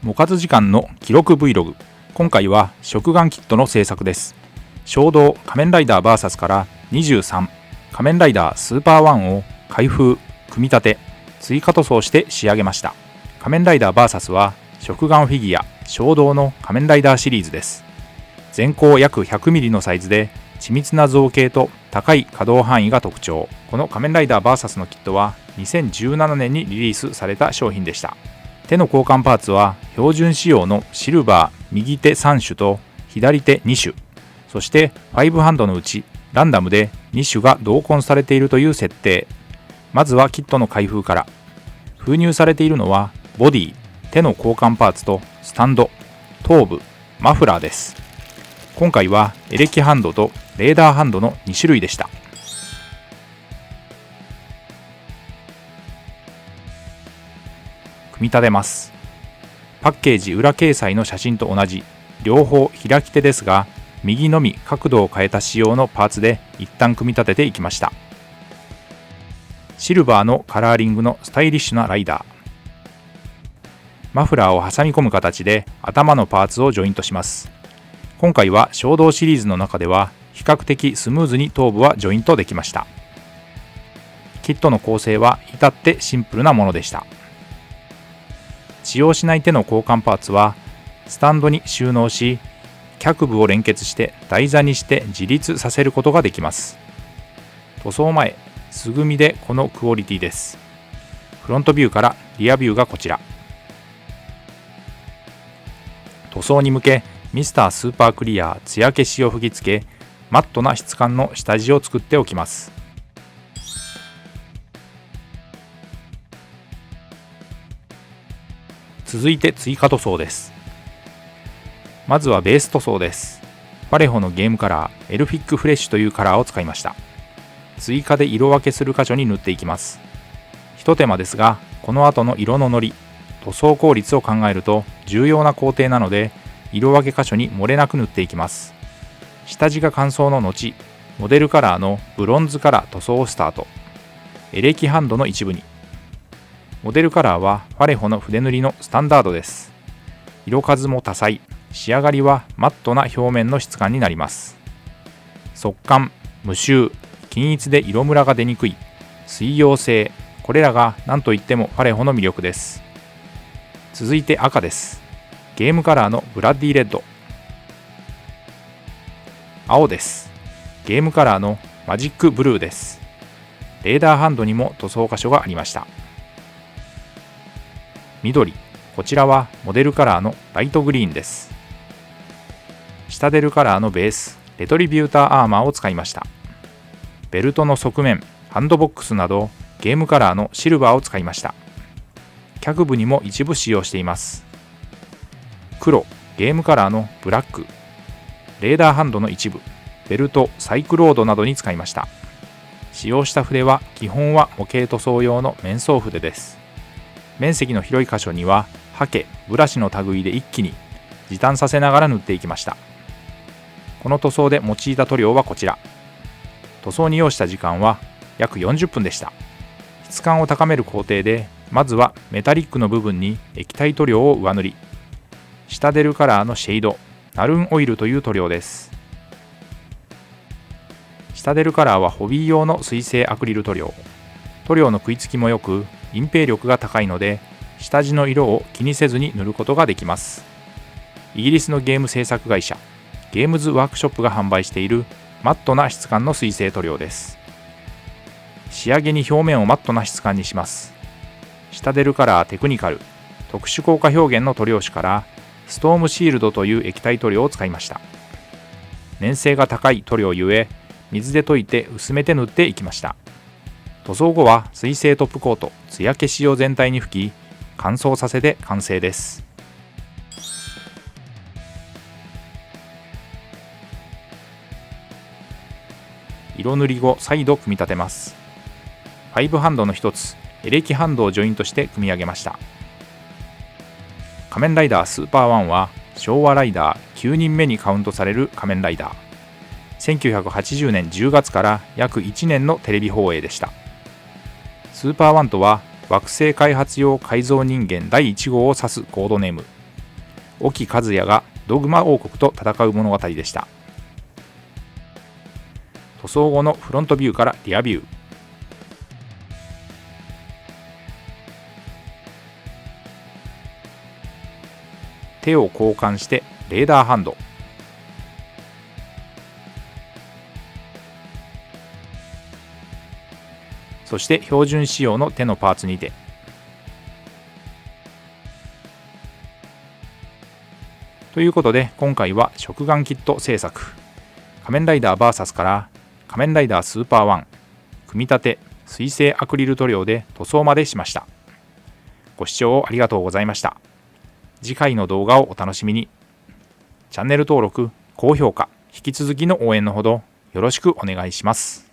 もかず時間の記録 Vlog。今回は食玩キットの制作です。衝動仮面ライダー VS から23仮面ライダースーパーワンを開封、組み立て、追加塗装して仕上げました。仮面ライダー VS は食玩フィギュア衝動の仮面ライダーシリーズです。全高約 100mm のサイズで緻密な造形と高い可動範囲が特徴。この仮面ライダー VS のキットは2017年にリリースされた商品でした。手の交換パーツは標準仕様のシルバー右手3種と左手2種、そして5ハンドのうちランダムで2種が同梱されているという設定。まずはキットの開封から。封入されているのはボディ、手の交換パーツとスタンド、頭部、マフラーです。今回はエレキハンドとレーダーハンドの2種類でした。組み立てます。パッケージ裏掲載の写真と同じ、両方開き手ですが、右のみ角度を変えた仕様のパーツで一旦組み立てていきました。シルバーのカラーリングのスタイリッシュなライダー。マフラーを挟み込む形で頭のパーツをジョイントします。今回は衝動シリーズの中では比較的スムーズに頭部はジョイントできました。キットの構成は至ってシンプルなものでした。使用しない手の交換パーツはスタンドに収納し、脚部を連結して台座にして自立させることができます。塗装前、素組みでこのクオリティです。フロントビューからリアビューがこちら。塗装に向けミスタースーパークリア艶消しを吹き付け、マットな質感の下地を作っておきます。続いて追加塗装です。まずはベース塗装です。パレホのゲームカラーエルフィックフレッシュというカラーを使いました。追加で色分けする箇所に塗っていきます。ひと手間ですが、この後の色ののり、塗装効率を考えると重要な工程なので、色分け箇所に漏れなく塗っていきます。下地が乾燥の後、モデルカラーのブロンズから塗装をスタート。エレキハンドの一部に。モデルカラーはファレホの筆塗りのスタンダードです。色数も多彩、仕上がりはマットな表面の質感になります。速乾、無臭、均一で色ムラが出にくい、水溶性、これらが何といってもファレホの魅力です。続いて赤です。ゲームカラーのブラッディレッド。青です。ゲームカラーのマジックブルーです。レーダーハンドにも塗装箇所がありました。緑、こちらはモデルカラーのライトグリーンです。下デルカラーのベース、レトリビューターアーマーを使いました。ベルトの側面、ハンドボックスなどゲームカラーのシルバーを使いました。脚部にも一部使用しています。黒、ゲームカラーのブラック、レーダーハンドの一部、ベルト、サイクロードなどに使いました。使用した筆は基本は模型塗装用の面相筆です。面積の広い箇所にはハケ、ブラシの類で一気に時短させながら塗っていきました。この塗装で用いた塗料はこちら。塗装に要した時間は約40分でした。質感を高める工程で、まずはメタリックの部分に液体塗料を上塗り。下デルカラーのシェード、ナルンオイルという塗料です。下デルカラーはホビー用の水性アクリル塗料。塗料の食いつきも良く、隠蔽力が高いので、下地の色を気にせずに塗ることができます。イギリスのゲーム制作会社、ゲームズワークショップが販売しているマットな質感の水性塗料です。仕上げに表面をマットな質感にします。下デルカラーテクニカル、特殊効果表現の塗料種からストームシールドという液体塗料を使いました。粘性が高い塗料ゆえ、水で溶いて薄めて塗っていきました。塗装後は水性トップコート、艶消しを全体に吹き、乾燥させて完成です。色塗り後、再度組み立てます。5ハンドの一つ、エレキハンドをジョイントして組み上げました。仮面ライダースーパーワンは昭和ライダー9人目にカウントされる仮面ライダー。1980年10月から約1年のテレビ放映でした。スーパーワンとは惑星開発用改造人間第1号を指すコードネーム。沖和也がドグマ王国と戦う物語でした。塗装後のフロントビューからリアビュー。手を交換してレーダーハンド。そして標準仕様の手のパーツにて。ということで今回は食玩キット製作仮面ライダー VS から仮面ライダースーパーワン組み立て水性アクリル塗料で塗装までしました。ご視聴ありがとうございました。次回の動画をお楽しみに。チャンネル登録、高評価、引き続きの応援のほどよろしくお願いします。